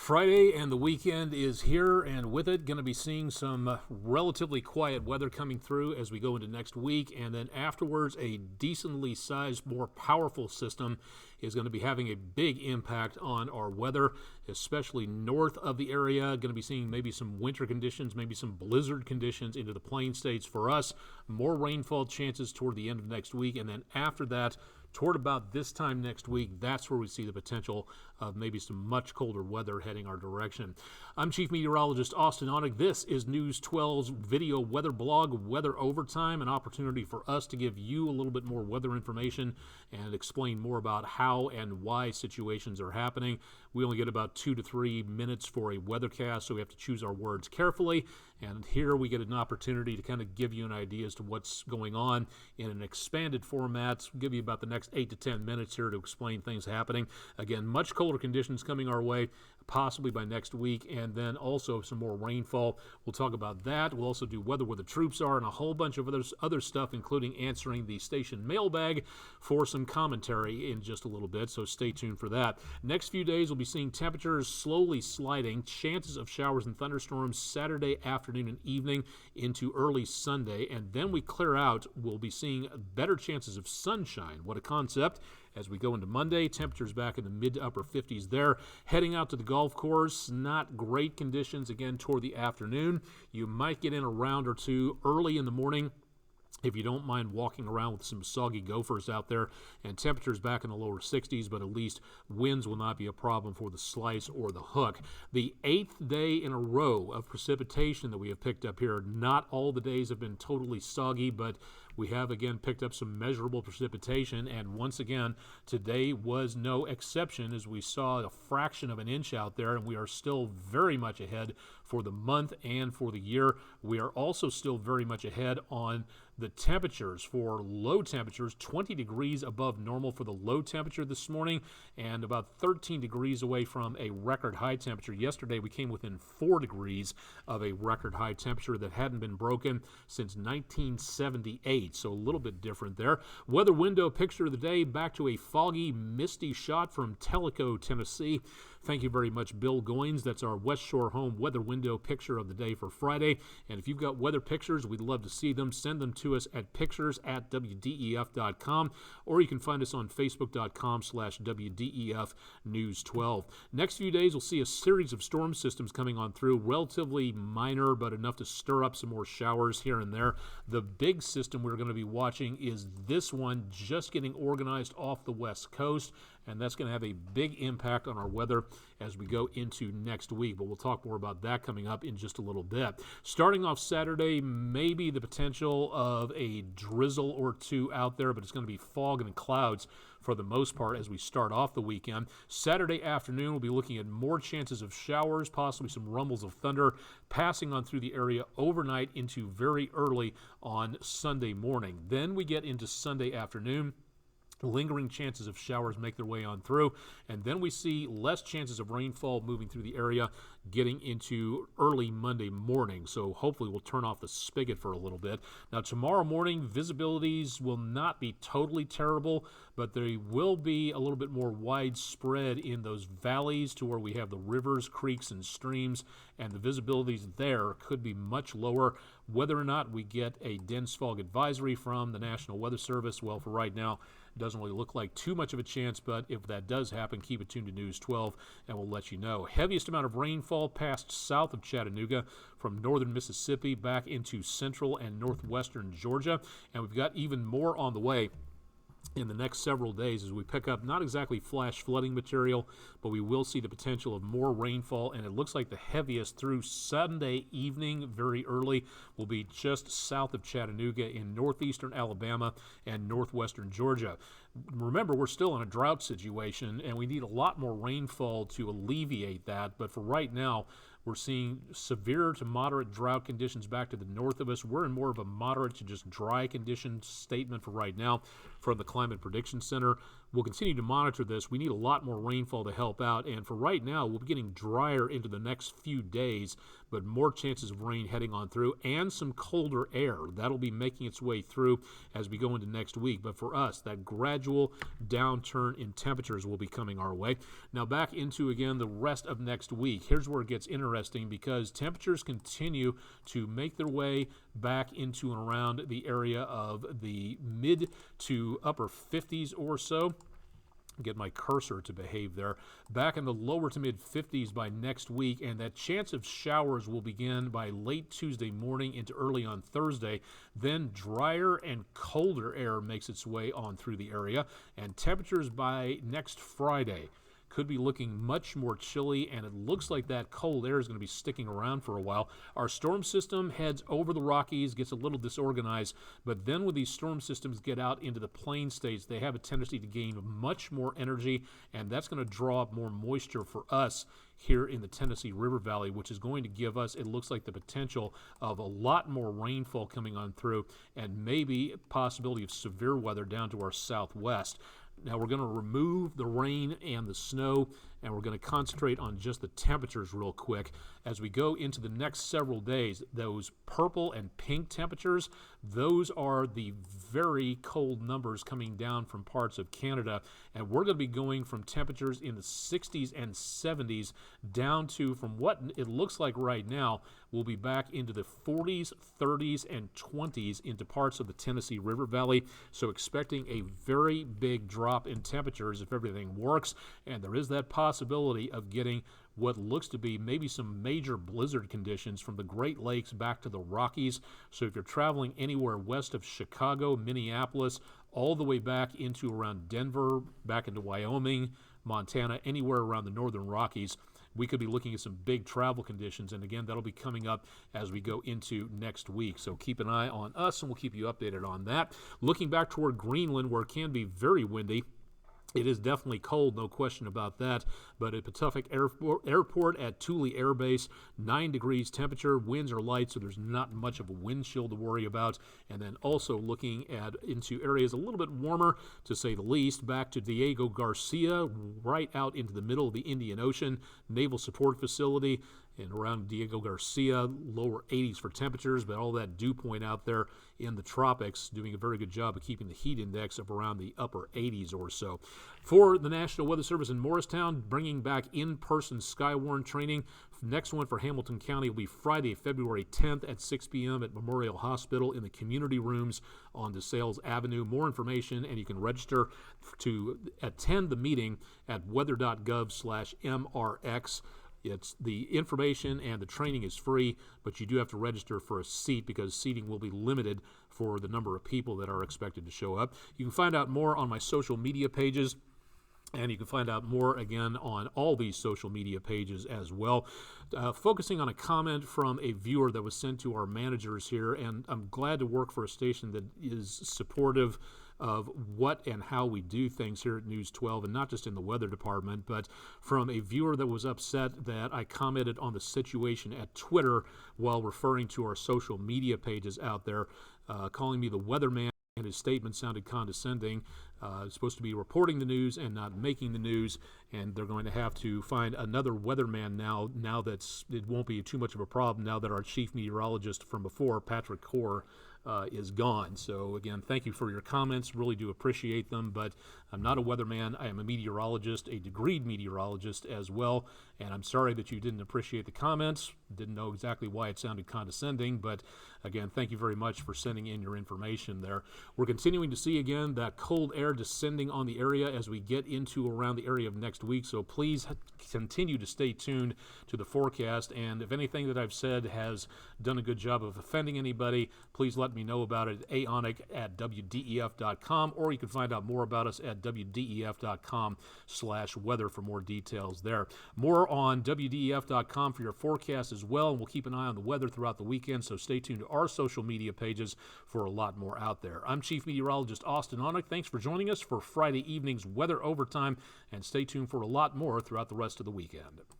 Friday and the weekend is here, and with it, going to be seeing some relatively quiet weather coming through as we go into next week, and then afterwards, a decently sized, more powerful system is going to be having a big impact on our weather, especially north of the area. Going to be seeing maybe some winter conditions, maybe some blizzard conditions into the plain states for us. More rainfall chances toward the end of next week, and then after that, toward about this time next week, that's where we see the potential of maybe some much colder weather heading our direction. I'm Chief Meteorologist Austen Onek. This is News 12's video weather blog, Weather Overtime, an opportunity for us to give you a little bit more weather information and explain more about how and why situations are happening. We only get about 2 to 3 minutes for a weathercast, so we have to choose our words carefully. And here we get an opportunity to kind of give you an idea as to what's going on in an expanded format. We'll give you about the next 8 to 10 minutes here to explain things happening. Again, much colder conditions coming our way, possibly by next week, and then also some more rainfall. We'll talk about that. We'll also do weather where the troops are and a whole bunch of other stuff, including answering the station mailbag for some commentary in just a little bit, so stay tuned for that. Next few days, we'll be seeing temperatures slowly sliding, chances of showers and thunderstorms Saturday afternoon and evening into early Sunday, and then we clear out. We'll be seeing better chances of sunshine. What a concept. As we go into Monday, temperatures back in the mid to upper 50s there. Heading out to the golf course, not great conditions again toward the afternoon. You might get in a round or two early in the morning if you don't mind walking around with some soggy gophers out there, and temperatures back in the lower 60s, but at least winds will not be a problem for the slice or the hook. The 8th day in a row of precipitation that we have picked up here. Not all the days have been totally soggy, but we have again picked up some measurable precipitation, and once again, today was no exception as we saw a fraction of an inch out there, and we are still very much ahead for the month and for the year. We are also still very much ahead on the temperatures. For low temperatures, 20 degrees above normal for the low temperature this morning, and about 13 degrees away from a record high temperature. Yesterday, we came within 4 degrees of a record high temperature that hadn't been broken since 1978, so a little bit different there. Weather window picture of the day, back to a foggy, misty shot from Tellico, Tennessee. Thank you very much, Bill Goins. That's our West Shore Home weather window picture of the day for Friday. And if you've got weather pictures, we'd love to see them. Send them to us at pictures@wdef.com, or you can find us on facebook.com/WDEF News 12. Next few days, we'll see a series of storm systems coming on through, relatively minor, but enough to stir up some more showers here and there. The big system we're going to be watching is this one just getting organized off the west coast, and that's going to have a big impact on our weather as we go into next week. But we'll talk more about that coming up in just a little bit. Starting off Saturday, maybe the potential of a drizzle or two out there, but it's going to be fog and clouds for the most part as we start off the weekend. Saturday afternoon, we'll be looking at more chances of showers, possibly some rumbles of thunder passing on through the area overnight into very early on Sunday morning. Then we get into Sunday afternoon. Lingering chances of showers make their way on through, and then we see less chances of rainfall moving through the area getting into early Monday morning. So hopefully we'll turn off the spigot for a little bit. Now tomorrow morning, visibilities will not be totally terrible, but they will be a little bit more widespread in those valleys to where we have the rivers, creeks, and streams, and the visibilities there could be much lower. Whether or not we get a dense fog advisory from the National Weather Service, well, for right now, it doesn't really look like too much of a chance, but if that does happen, keep it tuned to News 12, and we'll let you know. Heaviest amount of rainfall passed south of Chattanooga from northern Mississippi back into central and northwestern Georgia, and we've got even more on the way in the next several days as we pick up not exactly flash flooding material, but we will see the potential of more rainfall, and it looks like the heaviest through Sunday evening very early will be just south of Chattanooga in northeastern Alabama and northwestern Georgia. Remember, we're still in a drought situation, and we need a lot more rainfall to alleviate that, but for right now, we're seeing severe to moderate drought conditions back to the north of us. We're in more of a moderate to just dry condition statement for right now from the Climate Prediction Center. We'll continue to monitor this. We need a lot more rainfall to help out, and for right now, we'll be getting drier into the next few days, but more chances of rain heading on through, and some colder air. That'll be making its way through as we go into next week. But for us, that gradual downturn in temperatures will be coming our way. Now back into, again, the rest of next week. Here's where it gets interesting, because temperatures continue to make their way back into and around the area of the mid to upper 50s or so. Get my cursor to behave there. Back in the lower to mid 50s by next week, and that chance of showers will begin by late Tuesday morning into early on Thursday. Then drier and colder air makes its way on through the area, and temperatures by next Friday could be looking much more chilly, and it looks like that cold air is going to be sticking around for a while. Our storm system heads over the Rockies, gets a little disorganized, but then when these storm systems get out into the plain states, they have a tendency to gain much more energy, and that's going to draw up more moisture for us here in the Tennessee River Valley, which is going to give us, it looks like, the potential of a lot more rainfall coming on through, and maybe a possibility of severe weather down to our southwest. Now we're going to remove the rain and the snow, and we're going to concentrate on just the temperatures real quick. As we go into the next several days, those purple and pink temperatures, those are the very cold numbers coming down from parts of Canada, and we're going to be going from temperatures in the 60s and 70s down to, from what it looks like right now, we'll be back into the 40s, 30s, and 20s into parts of the Tennessee River Valley. So expecting a very big drop in temperatures if everything works, and there is that possibility of getting what looks to be maybe some major blizzard conditions from the Great Lakes back to the Rockies. So if you're traveling anywhere west of Chicago, Minneapolis, all the way back into around Denver, back into Wyoming, Montana, anywhere around the northern Rockies, we could be looking at some big travel conditions. And again, that'll be coming up as we go into next week. So keep an eye on us, and we'll keep you updated on that. Looking back toward Greenland, where it can be very windy, it is definitely cold, no question about that. But at Patuxent Airport at Thule Air Base, 9 degrees temperature, winds are light, so there's not much of a wind chill to worry about. And then also looking at into areas a little bit warmer, to say the least, back to Diego Garcia, right out into the middle of the Indian Ocean, Naval Support Facility. And around Diego Garcia, lower 80s for temperatures, but all that dew point out there in the tropics, doing a very good job of keeping the heat index up around the upper 80s or so. For the National Weather Service in Morristown, bringing back in-person Skywarn training. Next one for Hamilton County will be Friday, February 10th at 6 p.m. at Memorial Hospital in the community rooms on DeSales Avenue. More information, and you can register to attend the meeting at weather.gov/MRX. It's the information and the training is free, but you do have to register for a seat because seating will be limited for the number of people that are expected to show up. You can find out more on my social media pages, and you can find out more, again, on all these social media pages as well. Focusing on a comment from a viewer that was sent to our managers here, and I'm glad to work for a station that is supportive of what and how we do things here at News 12, and not just in the weather department, but from a viewer that was upset that I commented on the situation at Twitter while referring to our social media pages out there, calling me the weatherman, and his statement sounded condescending. Supposed to be reporting the news and not making the news, and they're going to have to find another weatherman now that it won't be too much of a problem now that our chief meteorologist from before, Patrick Core, is gone. So again, thank you for your comments. Really do appreciate them, but I'm not a weatherman. I am a meteorologist, a degreed meteorologist as well, and I'm sorry that you didn't appreciate the comments. Didn't know exactly why it sounded condescending, but again, thank you very much for sending in your information there. We're continuing to see, again, that cold air descending on the area as we get into around the area of next week, so please continue to stay tuned to the forecast, and if anything that I've said has done a good job of offending anybody, please let me know about it at Onek@WDEF.com, or you can find out more about us at WDEF.com/weather for more details there. More on WDEF.com for your forecast as well, and we'll keep an eye on the weather throughout the weekend, so stay tuned to our social media pages for a lot more out there. I'm Chief Meteorologist Austen Onek. Thanks for joining us for Friday evening's Weather Overtime, and stay tuned for a lot more throughout the rest of the weekend.